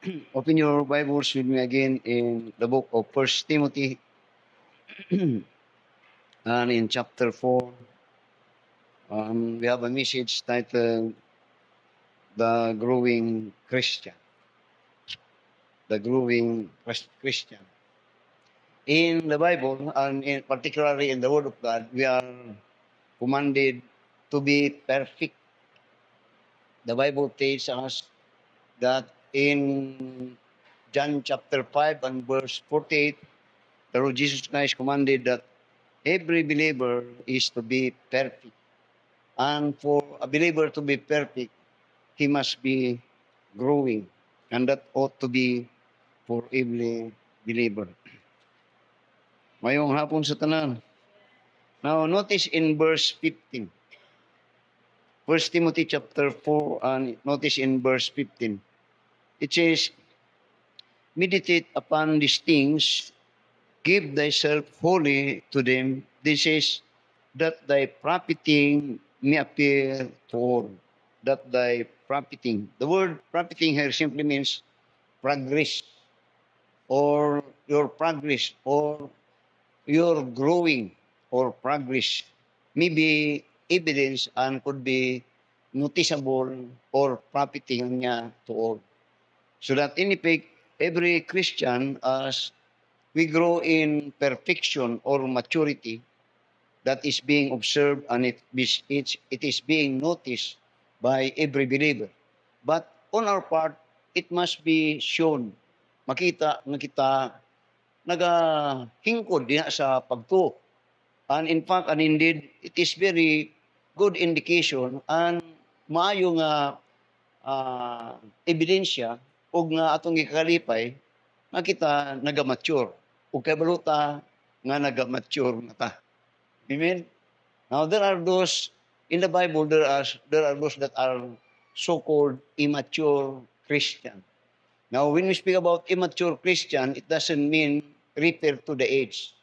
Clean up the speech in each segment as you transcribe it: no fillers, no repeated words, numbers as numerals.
Open your Bibles with me again in the book of First Timothy and in chapter 4. We have a message titled The Growing Christian. The Growing Christian. In the Bible, and particularly in the Word of God, we are commanded to be perfect. The Bible tells us that in John chapter 5 and verse 48, the Lord Jesus Christ commanded that every believer is to be perfect. And for a believer to be perfect, he must be growing. And that ought to be for every believer. Mayong hapon sa tanan. Now, notice in verse 15. 1 Timothy chapter 4, and notice in verse 15. It says, meditate upon these things, give thyself wholly to them. This is that thy profiting may appear to all. That thy profiting. The word profiting here simply means progress or your progress or your growing or progress. Maybe evidence and could be noticeable or profiting niya to all. So that in effect, every Christian, as we grow in perfection or maturity, that is being observed and it is being noticed by every believer. But on our part, it must be shown. Makita nga kita nagahingkod diha sa pagtuo. And in fact, and indeed, it is very good indication and maayo nga ebidensya ug nga atong gikalipay nga kita nagamature ug kay baluta nga nagamature na ta. Amen. Now there are those in the Bible. There are those that are so-called immature Christian. Now, when we speak about immature Christian, it doesn't mean refer to the age.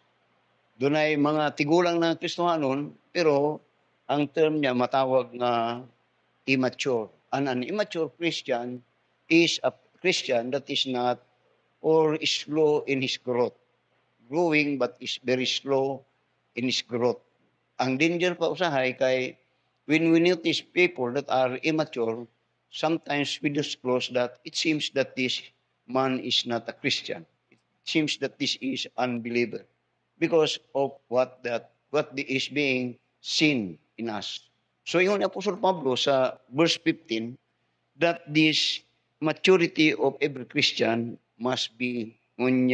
Doon ay mga tigulang na Kristohanon, pero ang term niya matawag na immature. And an immature Christian is a Christian that is not or is slow in his growth. Growing but is very slow in his growth. Ang danger pa usahay kay when we notice people that are immature, sometimes we disclose that it seems that this man is not a Christian. It seems that this is unbeliever because of what is being seen in us. So yung Apostle Pablo sa verse 15, that this maturity of every Christian must be when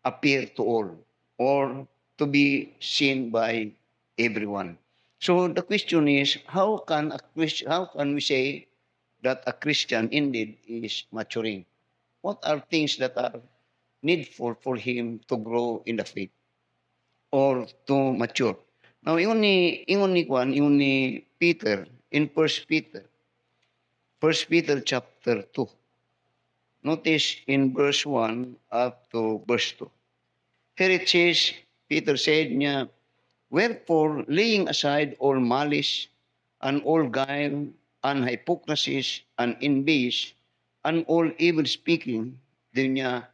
appear to all or to be seen by everyone. So the question is, how can we say that a Christian indeed is maturing? What are things that are needful for him to grow in the faith or to mature? Now, ingon ni Peter in First Peter chapter 2. Notice in verse 1 up to verse 2. Here it says, Peter said niya, wherefore, laying aside all malice, and all guile, and hypocrisy, and envies, and all evil speaking, din niya,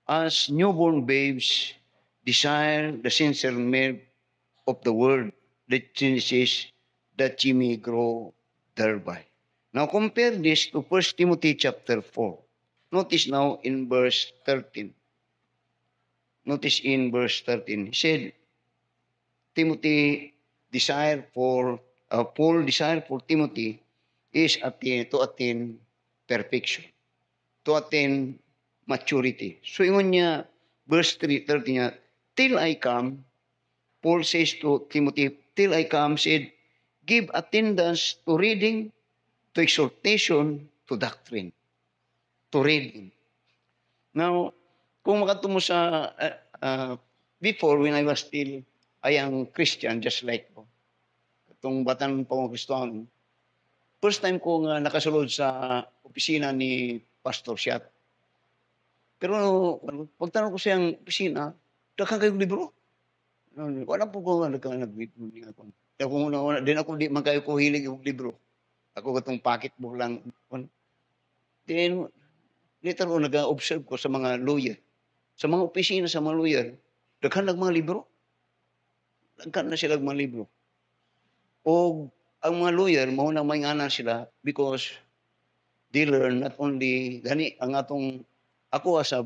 as newborn babes, desire the sincere milk of the word, that says, that ye may grow thereby. Now compare this to 1 Timothy chapter 4. Notice now in verse 13. Notice in verse 13. He said, Paul desire for Timothy is to attain perfection, to attain maturity. So ingon niya, verse 3:30 niya, till I come, Paul says to Timothy, till I come, said, give attendance to reading, to exhortation, to doctrine. To reading. Now, kung makatumo sa before when I was still a young Christian just like ko, itong batan pa mga Kristohan, first time ko nga nakasulod sa opisina ni Pastor Siat. Pero pagtanong ko siyang opisina, daghang kayong libro. Wala po ko nga nag-libro niya ako. Din ako di man kayo ko hilig yung libro. Ako gatong pocketbook lang. Then, later on, nag-observe ko sa mga lawyer. Sa mga opisina sa mga lawyer, daghan ng mga libro. Daghan na sila mga libro. O ang mga lawyer, mao na maynganan sila because they learn not only, gani, ang atong, ako as a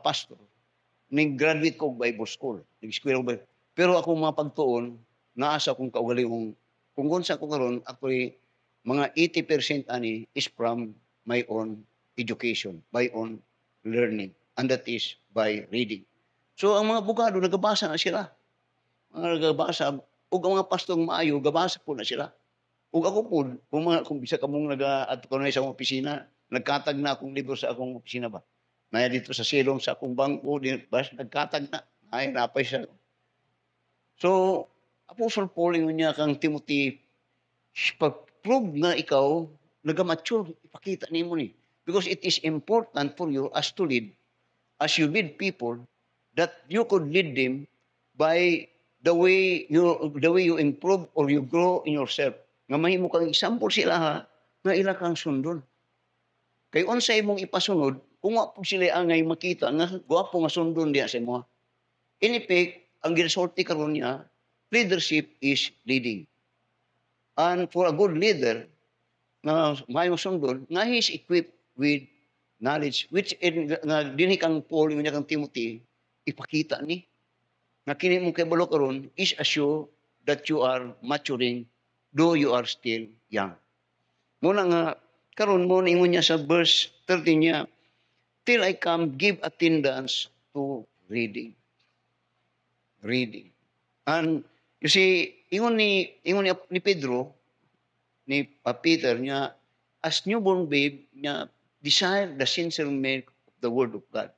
pastor, nag-graduate ko Bible school, nag-eskwela ko Bible. Pero ako mga pagtuon, naasa kong kaugalingong, kung unsa ko karon, ako mga 80% ani is from my own education, my own learning, and that is by reading. So ang mga abogado, nagabasa na sila. Mga nagabasa, o ang mga pastong maayo, gabasa po na sila. Ug ako po, kung bisa ka mong nag-ato ko na sa akong opisina, nagkatag na akong libro sa akong opisina ba? Naya dito sa silong sa akong bangko, bas nagkatag na. Ay, napay siya. So, Apostle Paul niya kang Timothy, pag-prove nga ikaw, nag-mature, ipakita nimo ni. Because it is important for you as to lead, as you lead people, that you could lead them by the way you improve or you grow in yourself. Nga mahimo kang example sila ha, nga ila kang sundon. Kay unsay mong ipasunod, kung wa po sila angay makita nga gwapo nga sundon diya sa imo. In effect, ang ginsulti karon niya, leadership is leading. And for a good leader, nga mayong sundon, nga he is equipped with knowledge, which nga dinhi kang Paul, nga kang Timothy, ipakita ni. Nga kini mong kabalo karon is assure that you are maturing though you are still young. Muna nga, karon mo ingon niya sa verse 13 niya, till I come, give attendance to reading. Reading. And you see, ingon ni Pedro, ni Peter niya, as newborn babe niya, desire the sincere milk of the Word of God.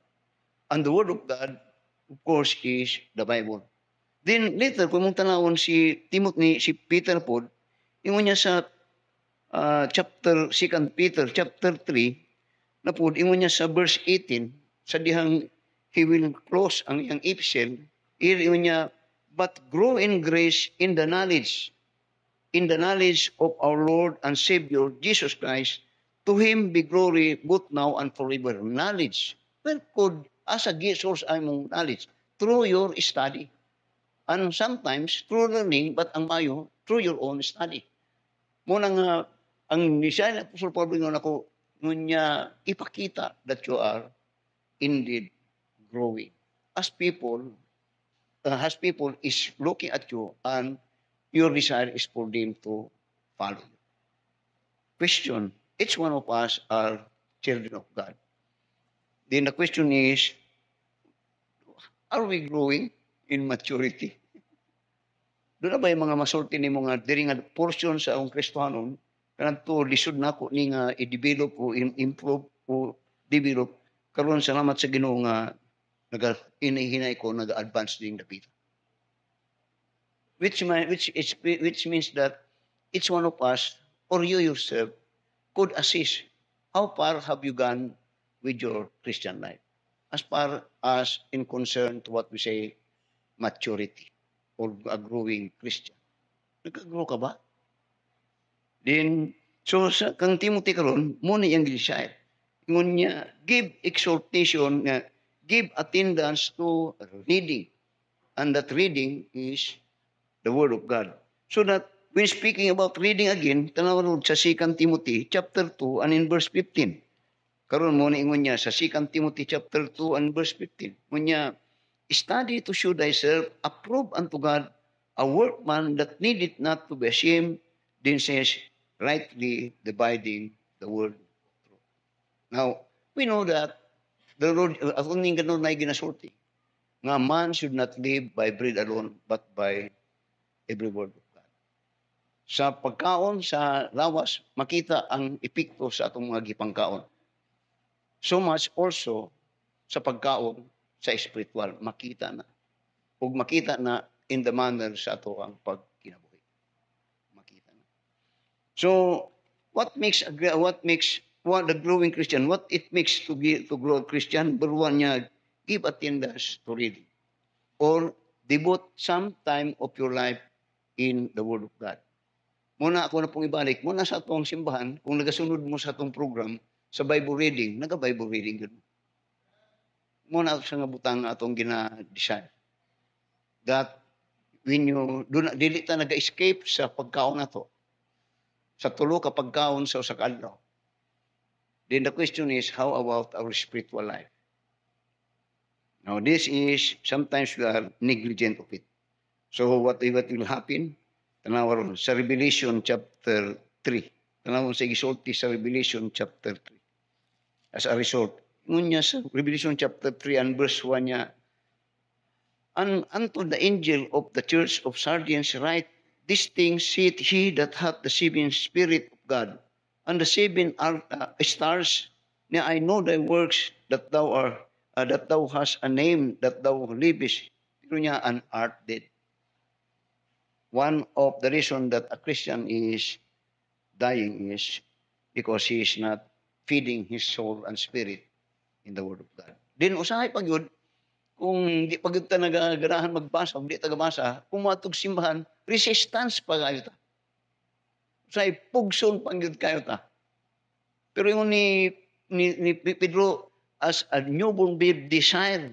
And the Word of God, of course, is the Bible. Then later, kung mong tanawon si Peter po, ingon niya sa chapter 2 Peter chapter 3 na po ingon niya sa verse 18 sa dihang he will close ang iyang epistle, ingon niya, but grow in grace in the knowledge of our Lord and Savior Jesus Christ. To him be glory both now and forever. Knowledge. Well, could as a source ay mong knowledge through your study. And sometimes through learning, but ang mayo through your own study. Muna nga, ang nisay na Apostle Paul ngon ako, ngunya ipakita that you are indeed growing. As people is looking at you and your desire is for them to follow you. Question, each one of us are children of God. Then the question is, are we growing in maturity? Doon na ba yung mga masulti ni mga diri nga portion sa akong Kristohanon, kanadto lisod na ako ni nga i-develop o improve o develop, karon salamat sa Ginoo nga hinahinay ko nag-advance din dapita. Which means that each one of us or you yourself could assist. How far have you gone with your Christian life? As far as in concern to what we say maturity or a growing Christian. Nag-grow ka ba? Then, so sa kang Timothy karon, muna yung desire. Ingon niya, give exhortation, give attendance to reading. And that reading is the Word of God. So that when speaking about reading again, tanawan sa 2 Timothy chapter 2 and in verse 15. Karon mo na ingon niya sa 2 Timothy chapter 2 and verse 15. Ingon niya, study to show thyself approved unto God, a workman that needeth not to be ashamed, then says, rightly dividing the word of truth. Now, we know that the Lord, akong ning ganun na ginasulti, nga man should not live by bread alone, but by every word of God. Sa pagkaon, sa lawas, makita ang epekto sa atong mga gipangkaon. So much also sa pagkaon, sa spiritual, makita na. Ug makita na in the manner sa ato ang pagkinabuhi. Makita na. So, what makes the growing Christian, what it makes to grow a Christian, number one niya, give attendance to reading. Or devote some time of your life in the Word of God. Muna ako na pong ibalik, muna sa atong simbahan, kung nagasunod mo sa atong program, sa Bible reading, naga-Bible reading yun. Muna sa nga butang atong gina-design. That when you do not, dili ta naga-escape sa pagkaon nato. Sa tulo ka pagkaon sa usa ka adlaw. Then the question is, how about our spiritual life? Now, this is, sometimes we are negligent of it. So, what will happen? Tanawar sa Revelation chapter 3. Tanawar sa gisulti sa Revelation chapter 3. As a result, ngunya sa Revelation chapter 3 and verse 1 niya, unto the angel of the church of Sardis write, these things saith he that hath the seven spirit of God, and the seven stars. Now I know thy works, that thou hast a name, that thou livest, pero niya and art dead. One of the reason that a Christian is dying is because he is not feeding his soul and spirit in the Word of God. Then usahay pag yun, kung di pag ta nagaganahan magbasa, kung di tagabasa, kung matug simbahan, resistance pa kayo ta. Usahay, pugson pang yun kayo ta. Pero yung ni Pedro, as a newborn babe, desire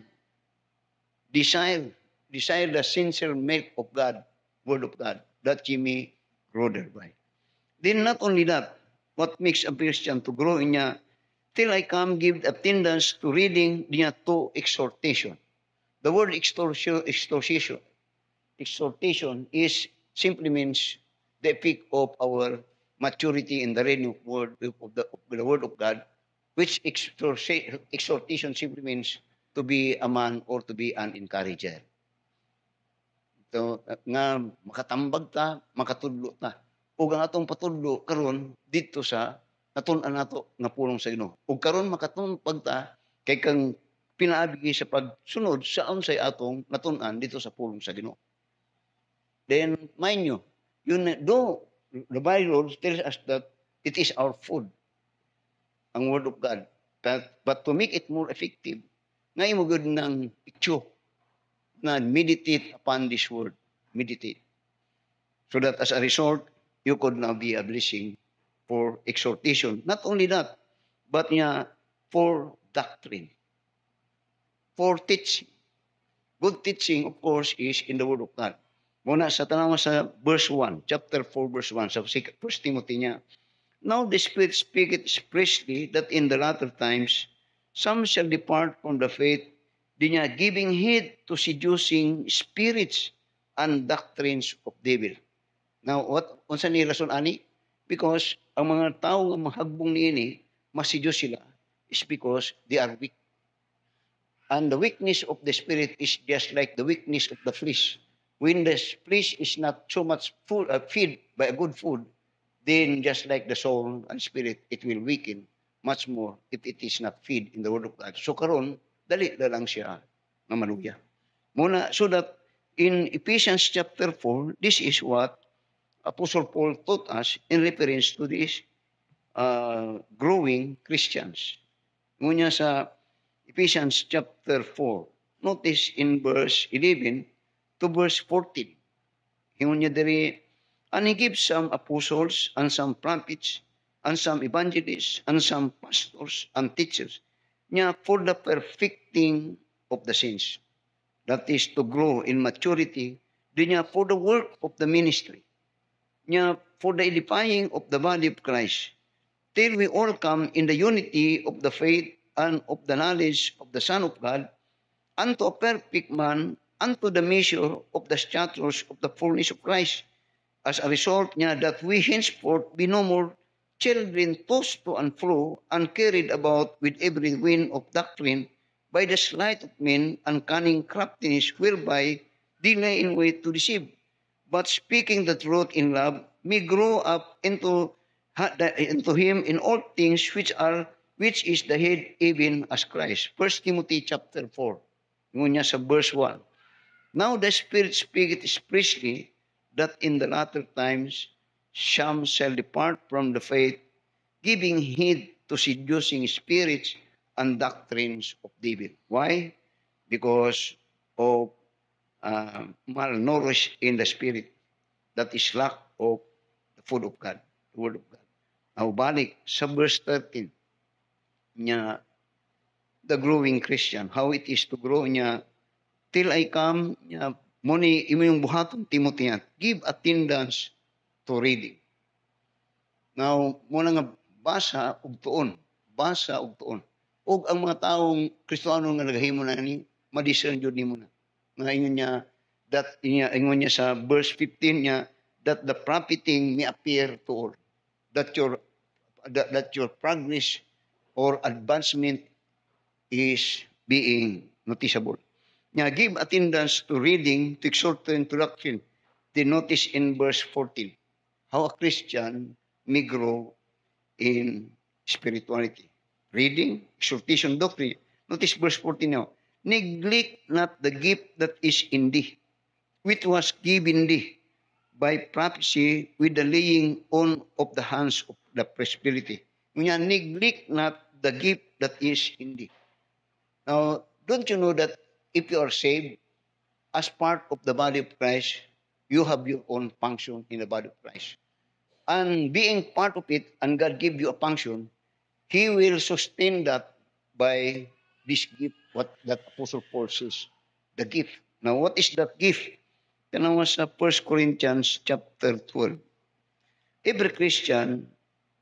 the sincere milk of God, Word of God, that ye may grow thereby. Then not only that, what makes a Christian to grow in niya, till I come give attendance to reading niya to exhortation. The word exhortation is simply means the effect of our maturity in the reading of the word of God, which exhortation simply means to be a man or to be an encourager. So, nga makatambag ta, makatudlo ta. Ug ang atong patudlo karon dito sa natun-an nato nga pulong sa Ginoo. Ug karon makatumpag ta kay kang pinaabigi sa pagsunod sa unsay atong natun-an dito sa pulong sa Ginoo. Then mind you, the Bible tells us that it is our food, ang Word of God. But to make it more effective, ngayon mo gud ng picture na meditate upon this word. Meditate. So that as a result, you could now be a blessing for exhortation. Not only that, but for doctrine. For teaching. Good teaching, of course, is in the Word of God. Muna sa tanawa sa verse 1, chapter 4, verse 1, sa 1 Timothy niya, now the Spirit speaketh expressly that in the latter times some shall depart from the faith, giving heed to seducing spirits and doctrines of devil. Now, unsa ni rason ani? Because ang mga tao nga mahagbong niini, masidyos sila, is because they are weak. And the weakness of the spirit is just like the weakness of the flesh. When the flesh is not so much fed by a good food, then just like the soul and spirit, it will weaken much more if it is not fed in the Word of God. So karon, dali na lang siya na maluya. Muna, so that in Ephesians chapter 4, this is what Apostle Paul taught us in reference to these growing Christians. Ngunya sa Ephesians chapter 4, notice in verse 11 to verse 14. Ngunya diri, and he gives some apostles and some prophets and some evangelists and some pastors and teachers for the perfecting of the saints. That is to grow in maturity. For the work of the ministry. For the edifying of the body of Christ. Till we all come in the unity of the faith and of the knowledge of the Son of God, unto a perfect man, unto the measure of the stature of the fullness of Christ. As a result that we henceforth be no more children tossed to and fro and carried about with every wind of doctrine by the sleight of men and cunning craftiness whereby they lay in wait to deceive. But speaking the truth in love, may grow up into him in all things which is the head, even as Christ. 1 Timothy chapter 4, ngunya sa verse 1. Now the Spirit speaketh expressly that in the latter times some shall depart from the faith, giving heed to seducing spirits and doctrines of devil. Why? Because of malnourished in the spirit, that is lack of the food of God, the Word of God. Now balik sa verse 13. niya the growing Christian, how it is to grow niya till I come niya muni imo yung buhaton Timothy give attendance to reading. Now muna nga basa ug tuon, basa ug tuon. Ug ang mga taong Kristiyano nga nagahimo na ni madiscern jud nimo na. Nga ingon niya that ingon niya sa verse 15 niya that the profiting may appear to all, that your progress or advancement is being noticeable. Nya give attendance to reading to exhort to introduction. The notice in verse 14 how a Christian may grow in spirituality. Reading, exhortation, doctrine. Notice verse 14 now. Neglect not the gift that is in thee, which was given thee by prophecy with the laying on of the hands of the presbytery. Neglect not the gift that is in thee. Now, don't you know that if you are saved, as part of the body of Christ, you have your own function in the body of Christ. And being part of it, and God give you a function, He will sustain that by this gift, what that Apostle Paul says, the gift. Now, what is that gift? Tanawa sa 1 Corinthians chapter 12. Every Christian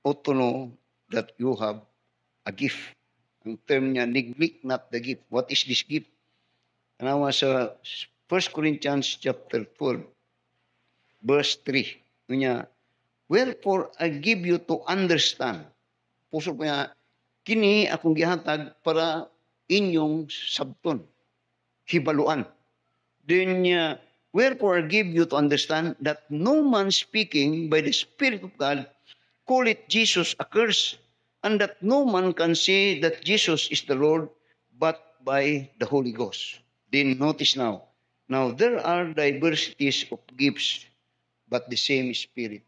ought to know that you have a gift. Ang term niya, neglect not the gift. What is this gift? Tanawa sa 1 Corinthians chapter 12, verse 3. Niya, wherefore I give you to understand. Puso ko niya, kini akong gihatag para inyong sabton, hibaluan. Then niya, wherefore I give you to understand that no man speaking by the Spirit of God call it Jesus accursed, and that no man can say that Jesus is the Lord but by the Holy Ghost. Then notice now there are diversities of gifts, but the same Spirit.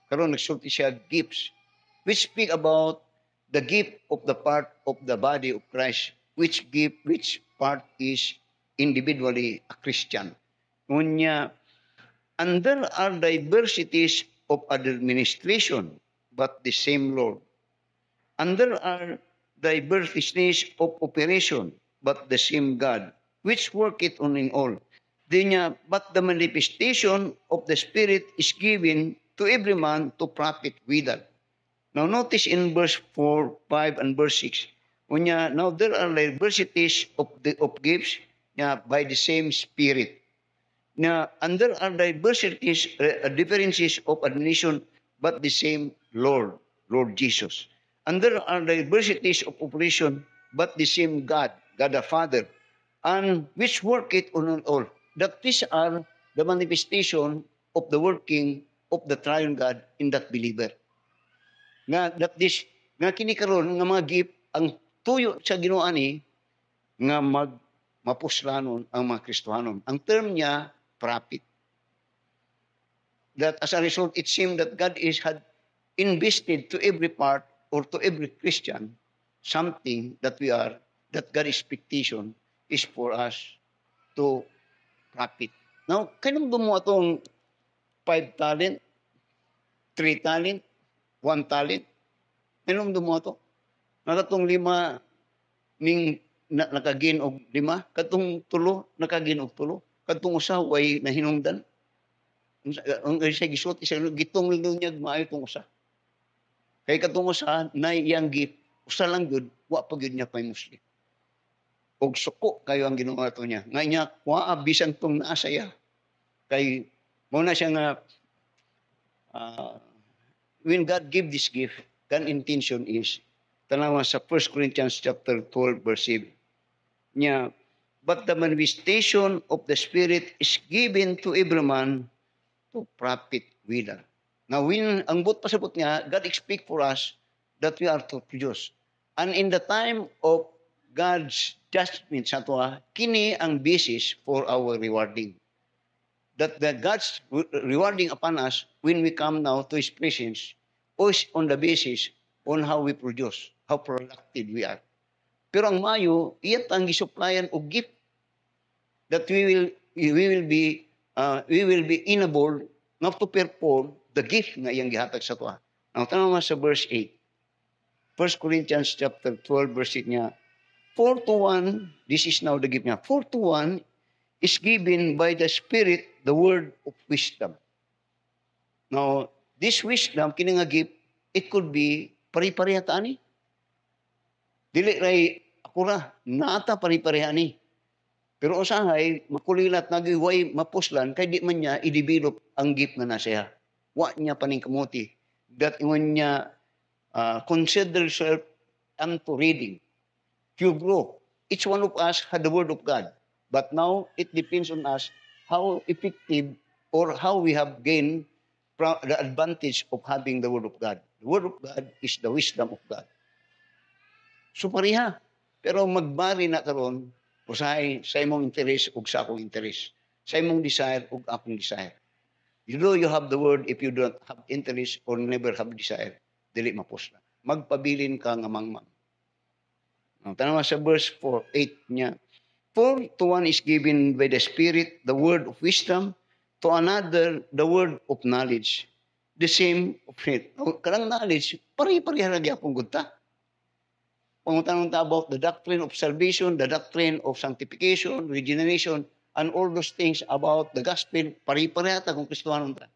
Karon nagsulti siya gifts, which speak about the gift of the part of the body of Christ, which part is individually a Christian. Ngunya, and there are diversities of administration, but the same Lord. And there are diversities of operation, but the same God, which worketh on in all. Dinya, but the manifestation of the Spirit is given to every man to profit withal. Now notice in verse 4, 5, and verse 6. Now there are diversities of gifts by the same Spirit. And there are diversities, differences of administration, but the same Lord Jesus. And there are diversities of operation, but the same God the Father, and which worketh on all. That these are the manifestation of the working of the triune God in that believer. Nga kini karon nga mga gift ang tuyo sa Ginoo ani nga mapuslanon ang mga Kristohanon. Ang term niya prophet. That as a result, it seemed that God had invested to every part or to every Christian something that God's expectation is for us to profit. Now, kanang mo atong 5 talent, 3 talent, 1 talent. Kanang mo ato? Nakatong 5 ning nakagin og 5, katong 3 nakagin og 3, katong usa way nahinungdan. Ang isa gisot isa gitong niya maayo tong usa. Kay katong usa na iyang gift, usa lang gud, wa pa gyud niya kay Muslim. Og suko kayo ang Ginoo ato niya. Nga niya wa bisan tong naa saya. Kay mo na siya nga when God give this gift, God's intention is tanawa sa 1 Corinthians chapter 12 verse 7. Niya, but the manifestation of the Spirit is given to every man to profit withal. Now, when ang but pasabot niya, God expect for us that we are to produce. And in the time of God's judgment sa ato, kini ang basis for our rewarding. That God's rewarding upon us when we come now to His presence is on the basis on how we produce, how productive we are. Pero ang mayo, iyat ang gisupplyan og gift that we will be enabled not to perform the gift nga iyang gihatag sa ato. Now, tanaw sa verse 8. 1 Corinthians chapter 12, verse 8 niya, 4 to 1, this is now the gift niya, 4 to 1 is given by the Spirit the word of wisdom. Now, this wisdom, kini nga gift, it could be pari-pareha ta ani. Dili ray ako ra, nata pari-pareha ni. Pero usahay, makulilat nagiway mapuslan, kay di man niya i-develop ang gift nga nasiya. Wa niya paningkamuti. That when niya consider yourself unto reading. You grow. Each one of us had the word of God. But now, it depends on us how effective or how we have gained the advantage of having the word of God. The word of God is the wisdom of God. So pareha. Pero magbari na karon usahay sa imong interes ug sa akong interes. Sa imong desire ug akong desire. You know you have the word if you don't have interest or never have desire. Dili mapusla. Magpabilin ka nga mangmang. Ang tanawa sa verse 8 niya, for to one is given by the Spirit the word of wisdom, to another the word of knowledge, the same of faith. Kanang knowledge, pari-pariha lagi akong gudta. Pangutanong ta about the doctrine of salvation, the doctrine of sanctification, regeneration, and all those things about the gospel, pari-pariha ta kung Kristohanon ta.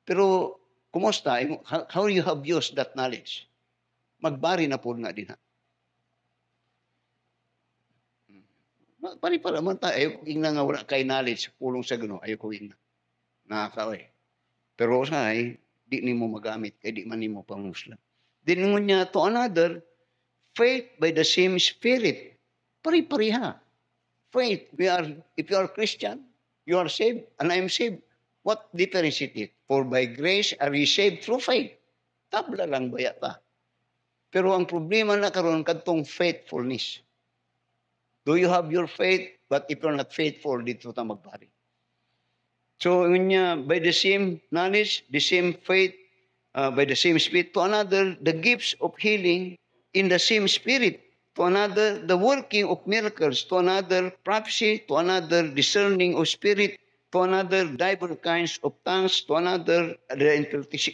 Pero, kumusta? How you have used that knowledge? Magbari na po na din ha. Pari-para man ta, ayaw ko ingna nga wala kay knowledge, pulong sa gano'n, ayaw ko ingna. Nakakaway. Pero usahay, di ni mo magamit, kaya di man ni mo pangusla. Dinungon niya to another, faith by the same Spirit. Pari-pariha. Faith, if you are Christian, you are saved, and I am saved. What differentiates it? For by grace are we saved through faith. Tabla lang baya ta. Pero ang problema na karon kadtong faithfulness. Do you have your faith? But if you're not faithful, dito ta magbari. So, by the same knowledge, the same faith, by the same Spirit, to another, the gifts of healing in the same Spirit, to another, the working of miracles, to another, prophecy, to another, discerning of spirit, to another, diverse kinds of tongues, to another, the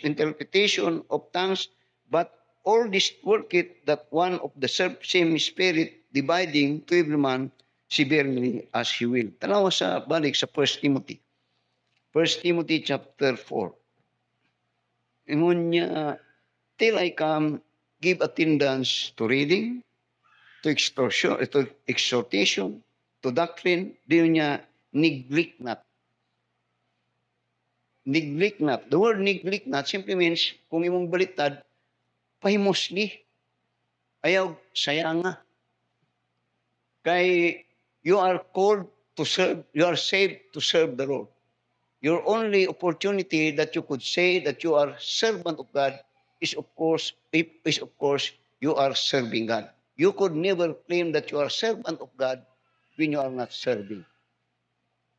interpretation of tongues, but all this worketh that one of the same Spirit, dividing to every man severely as he will. Tanawa sa balik sa 1 Timothy. 1 Timothy chapter 4. Ingon niya, till I come, give attendance to reading, to exhortation, to doctrine. Di niya, neglect not. Neglect not. The word neglect not simply means, kung imong balitad, pahimosli. Ayaw, sayang nga. Kay you are called to serve, you are saved to serve the Lord. Your only opportunity that you could say that you are servant of God is of course you are serving God. You could never claim that you are servant of God when you are not serving.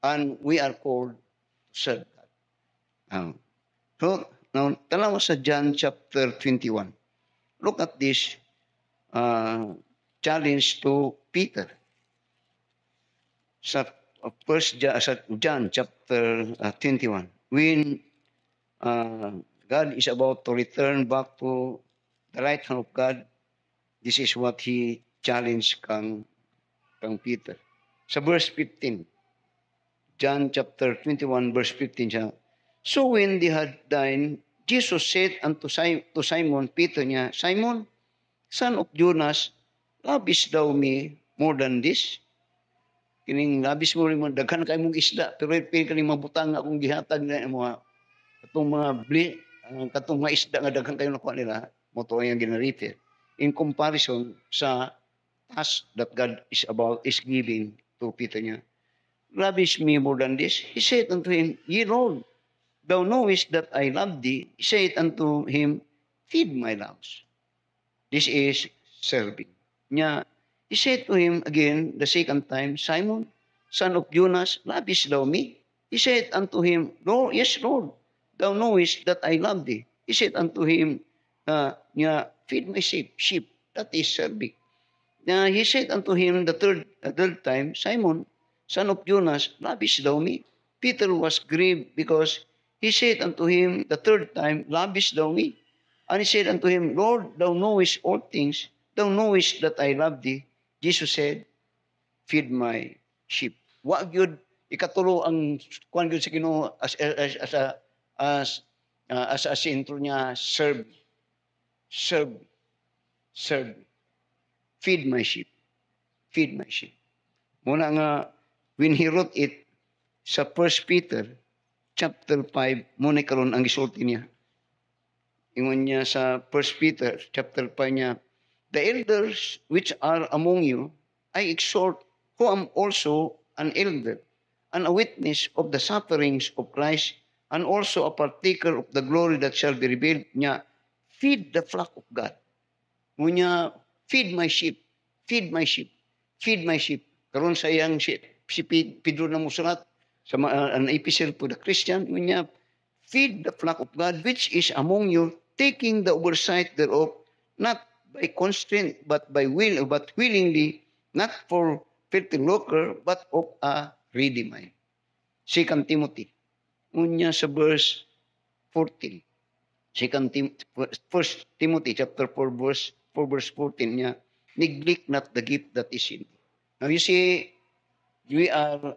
And we are called to serve God. So, now, tanawa sa John chapter 21. Look at this challenge to Peter. Sa John chapter 21, when God is about to return back to the right hand of God, this is what he challenged kang Peter. Sa verse 15, John chapter 21, verse 15 siya, so when they had dined, Jesus said unto Simon Peter niya, Simon, son of Jonas, labis thou me more than this? Kining labis mo rin mo, daghan kayo mong isda, pero pili ka rin mabutang akong gihatag na mga katong mga isda nga daghan kayo nakuha nila, mo to yung ginarite. In comparison sa task that God is giving to Peter niya. Lavish me more than this. He said unto him, Ye Lord, thou knowest that I love thee. He said unto him, feed my lambs. This is serving. Niya, he said to him again the second time, Simon, son of Jonas, lovest thou me? He said unto him, Lord, yes, Lord, thou knowest that I love thee. He said unto him, feed my sheep. That is serving. He said unto him the third time, Simon, son of Jonas, lovest thou me? Peter was grieved because he said unto him the third time, lovest thou me? And he said unto him, Lord, thou knowest all things. Thou knowest that I love thee. Jesus said, feed my sheep. Wa gyud ikatulo ang kuan gyud sa Ginoo as a sentro niya, serve, serve, serve. Feed my sheep. Feed my sheep. Muna nga, when he wrote it sa 1 Peter chapter 5, muna karon ang gisulti niya. Ingon niya sa 1 Peter chapter 5 niya, the elders which are among you, I exhort, who am also an elder, and a witness of the sufferings of Christ, and also a partaker of the glory that shall be revealed niya, feed the flock of God. Ngunya, feed my sheep, feed my sheep, feed my sheep. Karon sa iyang si Pedro na musulat sa an epistle to the Christian, ngunya, feed the flock of God which is among you, taking the oversight thereof, not by constraint, but by will, but willingly, not for filthy lucre, but of a ready mind. 2 Timothy, unya sa verse 14. 1 Timothy chapter 4 verse 14 niya, neglect not the gift that is in thee. Now you see, we are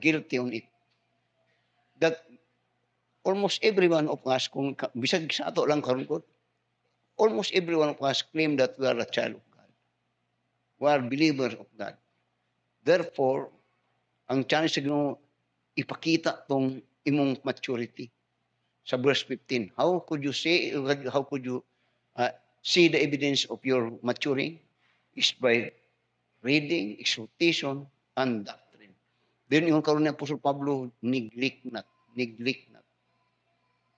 guilty on it. That almost every one of us, kung bisag sa ato lang karon ko, almost every one of us claim that we are a child of God. We are believers of God. Therefore, ang challenge sa Ginoo, ipakita tong imong maturity. Sa verse 15, how could you see the evidence of your maturing? Is by reading, exhortation, and doctrine. Then yung karon ni Apostle Pablo, neglect not.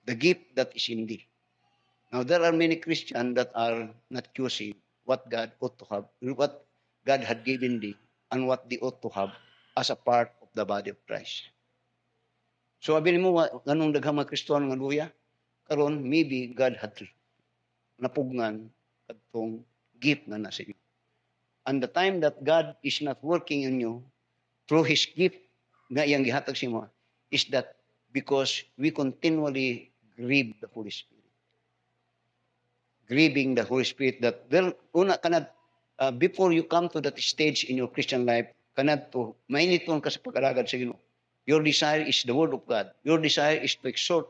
The gift that is in thee. Now, there are many Christians that are not choosing what God ought to have, what God had given thee, and what they ought to have as a part of the body of Christ. So, abili mo, ganong daghang mga Kristohan nga luya, karon maybe God had napugnan katong gift na nasa iyo. And the time that God is not working in you through His gift na iyang gihatag sa imo is that because we continually grieve the Holy Spirit. Grieving the Holy Spirit that before you come to that stage in your Christian life, kanad to mainiton ka sa pag-alagad sa Ginoo. Your desire is the Word of God. Your desire is to exhort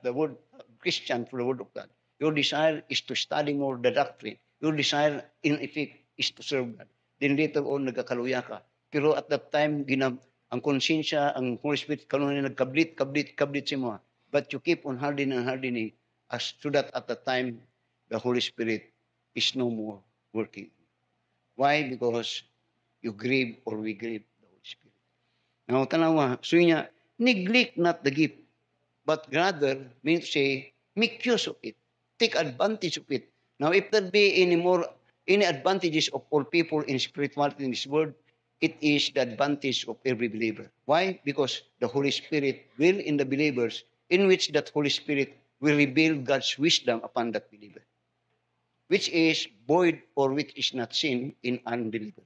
the Word Christian for the Word of God. Your desire is to study more the doctrine. Your desire, in effect, is to serve God. Then later on, nagkakaluya ka. Pero at that time, ang konsensya, ang Holy Spirit, kanunay nagkablit sa mo. But you keep on hardening as so that at the time, the Holy Spirit is no more working. Why? Because you grieve or we grieve the Holy Spirit. Now, tanawa, so niya, neglect not the gift, but rather, mean to say, make use of it. Take advantage of it. Now, if there be any advantages of all people in spirituality in this world, it is the advantage of every believer. Why? Because the Holy Spirit will in the believers, in which that Holy Spirit will reveal God's wisdom upon that believer, which is void or which is not seen in unbeliever.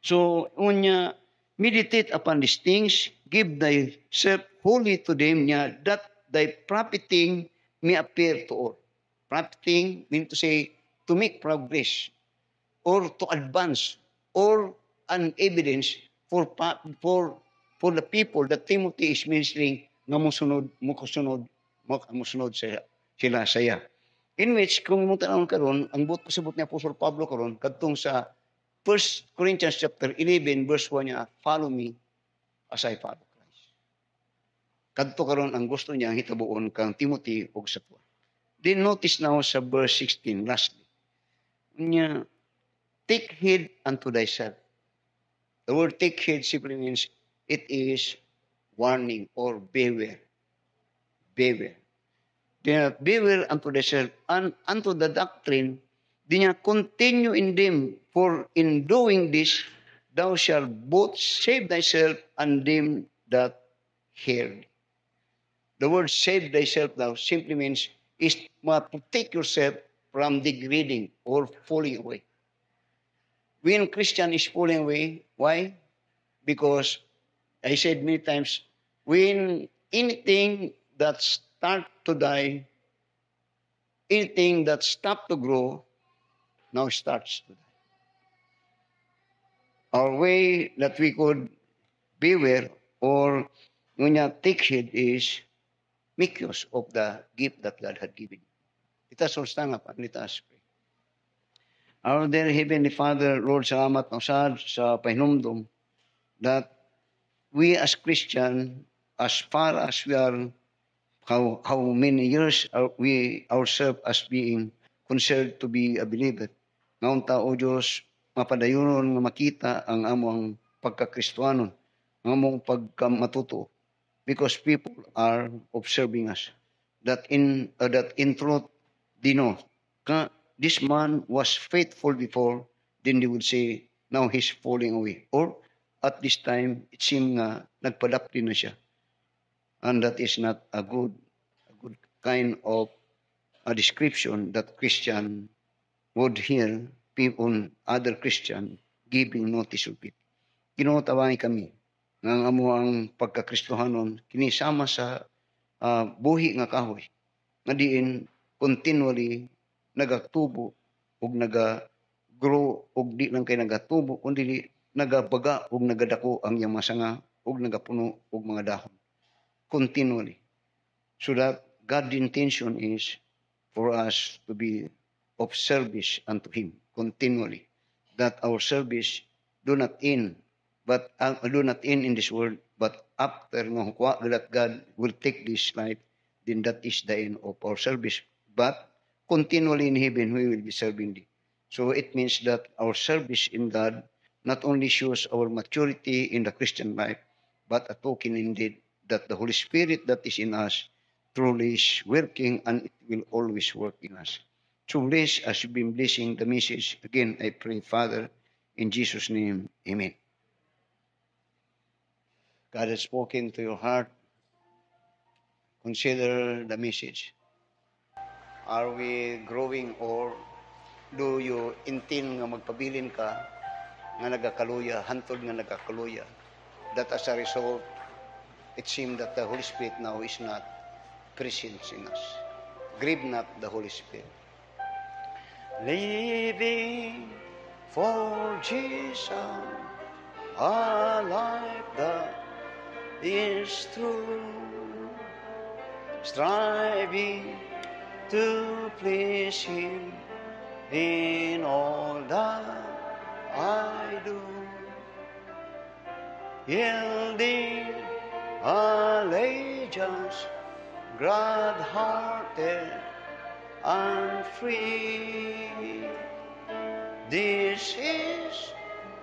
So, unya, meditate upon these things, give thyself wholly to them, that thy profiting may appear to all. Profiting means to say, to make progress, or to advance, or an evidence for the people that Timothy is ministering na musunod sila saya. In which, kung mo tanong karon, ang pasabot ni Apostol Pablo karon kadtong sa 1 Corinthians chapter 11 verse 1 niya, follow me as I follow Christ. Kadto karon ang gusto niya hitabuon kang Timothy ug sa tuwa. Then notice now sa verse 16 lastly. Niya, take heed unto thyself. The word take heed simply means it is warning or beware. Beware. Beware unto thyself and unto the doctrine, dinya continue in them, for in doing this, thou shalt both save thyself and them that hear thee. The word save thyself now simply means is protect yourself from degrading or falling away. When Christian is falling away, why? Because I said many times, when anything that start to die anything that stopped to grow now starts to die. Our way that we could beware or take heed is make use of the gift that God had given. Let us all stand up and let us pray. Our dear Heavenly Father, Lord, salamat na usad sa pahinumdum that we as Christian, as far as we are, how many years are we ourselves as being considered to be a believer. Ngayon tao Diyos, mapadayonon nga makita ang among pagkakristuanon, ang among pagkamatuto, because people are observing us. That in truth, they know, this man was faithful before, then they would say, now he's falling away. Or at this time, it seemed nga nagpadapti na siya. And that is not a good kind of a description that Christian would hear people, other Christian, giving notice of it. Kinotawangin kami nga amo ang pagkakristohanon kinisama sa buhi nga kahoy nga diin continually nagatubo ug naga-grow ug di lang kay nagatubo kundi nagabaga ug nagadako ang iyang masanga ug nagapuno og mga dahon continually. So that God's intention is for us to be of service unto Him continually. That our service do not end in this world, but after that God will take this life, then that is the end of our service. But continually in heaven, we will be serving Thee. So it means that our service in God not only shows our maturity in the Christian life, but a token indeed that the Holy Spirit that is in us truly is working, and it will always work in us. So bless as you've been blessing the message. Again, I pray, Father, in Jesus' name, amen. God has spoken to your heart. Consider the message. Are we growing, or do you intend nga magpabilin ka nga nagakaluya, hantod nga nagakaluya? That as a result, it seems that the Holy Spirit now is not present in us. Grieve not the Holy Spirit. Living for Jesus, a life that is true, striving to please Him in all that I do, yielding allegiance, glad-hearted and free. This is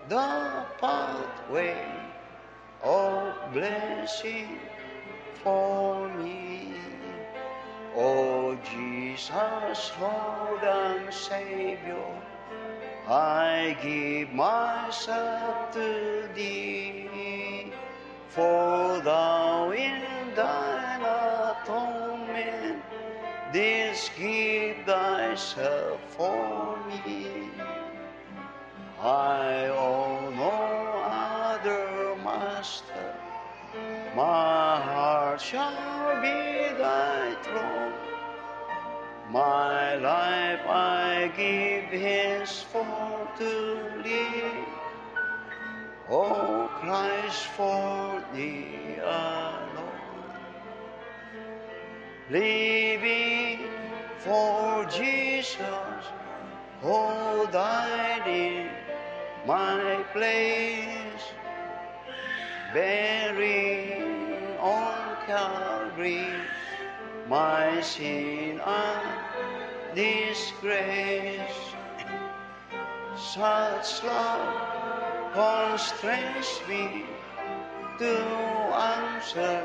the pathway of blessing for me. O Jesus, Lord and Savior, I give myself to Thee, for Thou in Thine atonement didst give Thyself for me. I owe no other master, my heart shall be Thy throne. My life I give henceforth to Thee, O Christ, for Thee alone. Living for Jesus, who died in my place, bearing on Calvary my sin and disgrace. Such love constrains me to answer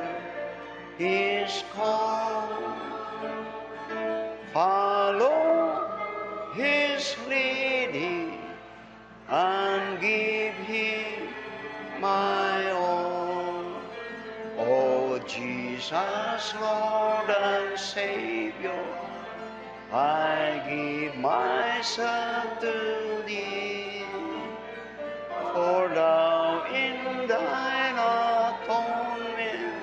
His call. Follow His leading and give Him my all. O Jesus, Lord and Savior, I give myself to Thee, for Thou in Thine atonement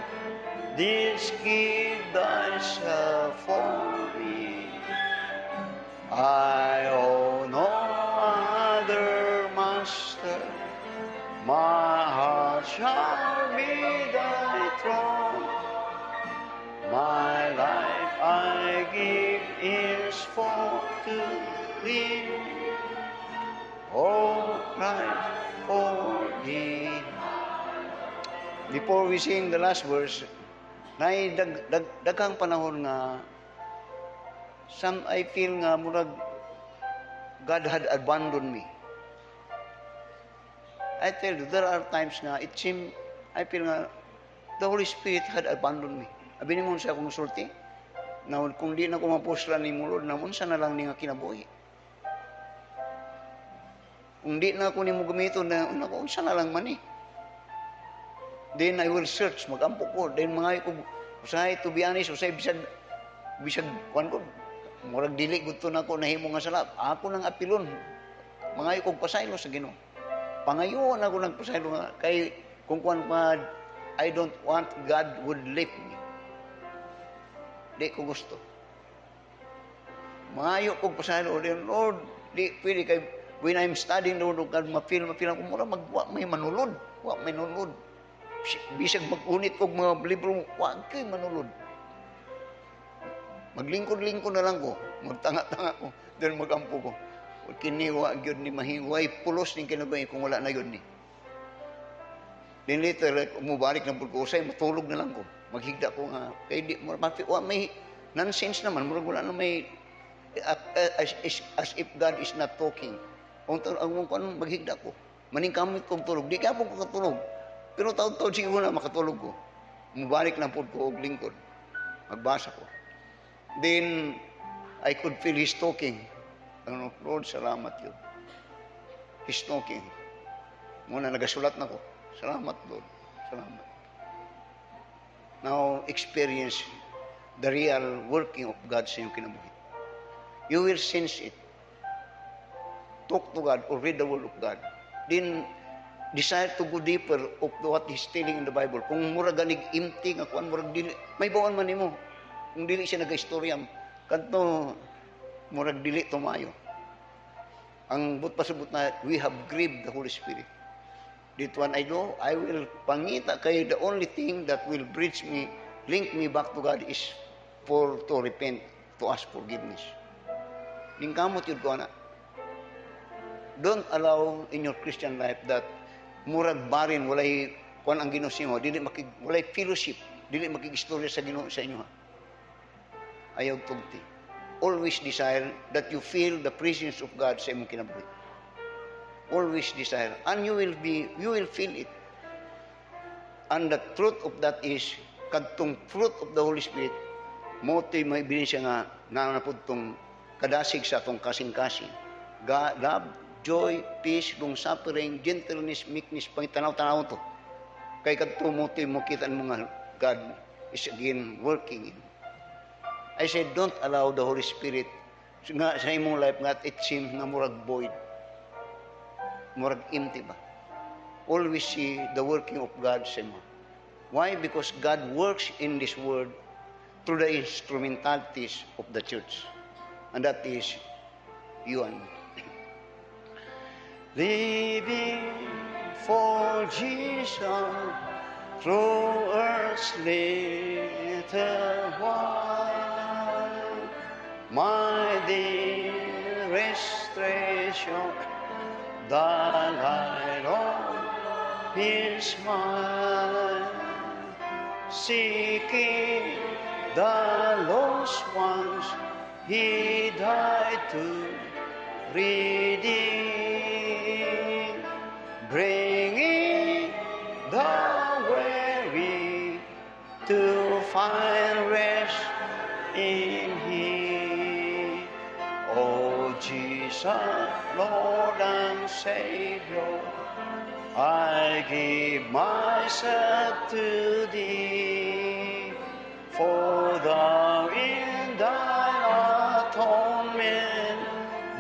didst give Thyself for me. My heart shall be thy throne. My life I give is for to thee. Oh Christ, for thee. Before we sing the last verse, daghang panahon nga some I feel nga murag God had abandoned me. I tell you, there are times nga it seems I feel nga the Holy Spirit had abandoned me. Abi ni mo siya kung sulti, na kung di na ko mapuslan ni Lord, namun sa na lang ni nga kinabuhi. Kung di na ako ni mo gamiton, na kung sa na lang man eh. Then I will search, mag-ampo ko. Then mga ko, usahay, to be honest, usahay, bisag, kuhan ko, murag dili, gusto na ako, nahimo nga salap. Ako nang apilon. Mga ko, pasaylo sa Ginoo. Pangayon ako nagpasaylo nga. Kay, kung kuhan pa, I don't want God would lift me. Di ko gusto. Mga ko, pasaylo, then, Lord, di, pwede kay, when I'm studying the Word of God, mapil ako, mura, may manulod. Wag may manulod. Bisag mag-unit kog mga libro, wag kay manulod. Maglingkod-lingkod na lang ko, magtanga-tanga ko, then magampo ko. Kini wa gyud ni mahiway pulos ning kinabay kung wala na gyud ni. Then later umubalik na pud ko usay matulog na lang ko. Maghigda ko nga kay di mo may nonsense naman murag wala na may as if God is not talking. Ang maghigda ko. Maningkamit kong tulog, di ka po ko katulog. Pero taon-taon siguro na makatulog ko. Mubalik lang po ko og lingkod. Magbasa ko. Then, I could feel His talking. Ano, Lord, salamat yun. His talking. Muna, nagasulat na ko. Salamat, Lord. Salamat. Now, experience the real working of God sa iyong kinabuhi. You will sense it. Talk to God or read the Word of God. Then, desire to go deeper of what He's telling in the Bible. Kung mura ganig empty nga kuan murag dili may bawon man nimo. Kung dili siya naga-istorya kadto murag dili tumayo. Ang but pasabot na we have grieved the Holy Spirit. This one I know, I will pangita kay the only thing that will bridge me, link me back to God is to repent, to ask forgiveness. Ning kamot yun ko na. Don't allow in your Christian life that murag barin walay kuan ang Ginoo sa inyo, dili walay fellowship, dili makig-istorya sa Ginoo sa inyo. Ayaw tugti. Always desire that you feel the presence of God sa imong kinabuhi. Always desire, and you will feel it. And the truth of that is kadtong fruit of the Holy Spirit mo tay may ebidensya nga nanapod tong kadasig sa atong kasing-kasing. Love, joy, peace, long-suffering, gentleness, meekness, pangitanaw-tanaw to. Kay kadto mo kita mo nga God is again working in. I said, don't allow the Holy Spirit nga sa imong life nga it seems nga murag void. Murag empty ba? Always see the working of God sa imo. Why? Because God works in this world through the instrumentalities of the church. And that is you and me. Living for Jesus through earth's little while, my dearest treasure, the light of His smile, seeking the lost ones He died to redeem, bringing the weary to find rest in Him. Oh Jesus, Lord and Savior, I give myself to Thee, for Thou in Thine atonement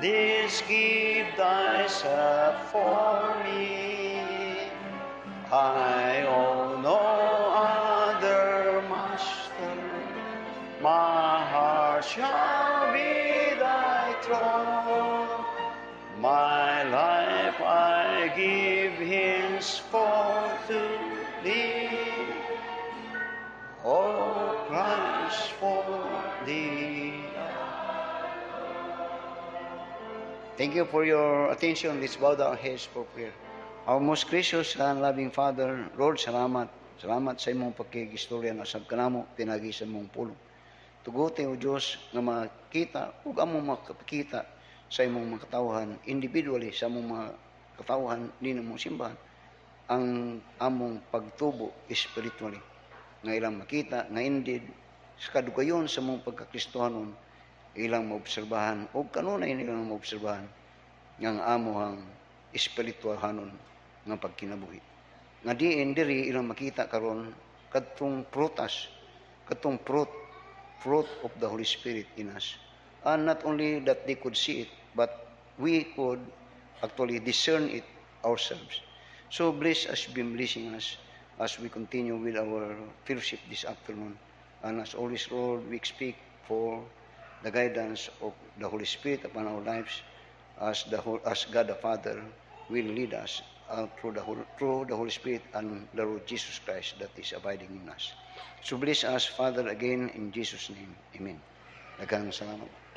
didst give Thyself for me. I owe no other master, my heart shall be Thy throne, my life life I give henceforth to thee. O Christ, for thee. Thank you for your attention. Let's bow down our heads for prayer. Our most gracious and loving Father, Lord, salamat. Salamat sa imong pagkigistorya na sab kanamo pinagi sa imong pulong. Tuguti o Diyos nga makita ug among makapakita sa imong mga katawhan individually sa among mga katawhan dinhi mong simbahan ang among pagtubo spiritually nga ilang makita nga indeed sa kadugayon sa among pagkakristohanon ilang maobserbahan o kanunay nilang maobserbahan nga ang amohang espiritualhanon nga pagkinabuhi. Nga diin diri ilang makita karon kadtong prutas, kadtong fruit of the Holy Spirit in us. And not only that they could see it, but we could actually discern it ourselves. So bless us, be blessing us as we continue with our fellowship this afternoon. And as always, Lord, we speak for the guidance of the Holy Spirit upon our lives as God the Father will lead us through the Holy Spirit and the Lord Jesus Christ that is abiding in us. So bless us, Father, again in Jesus' name. Amen. Daghang salamat.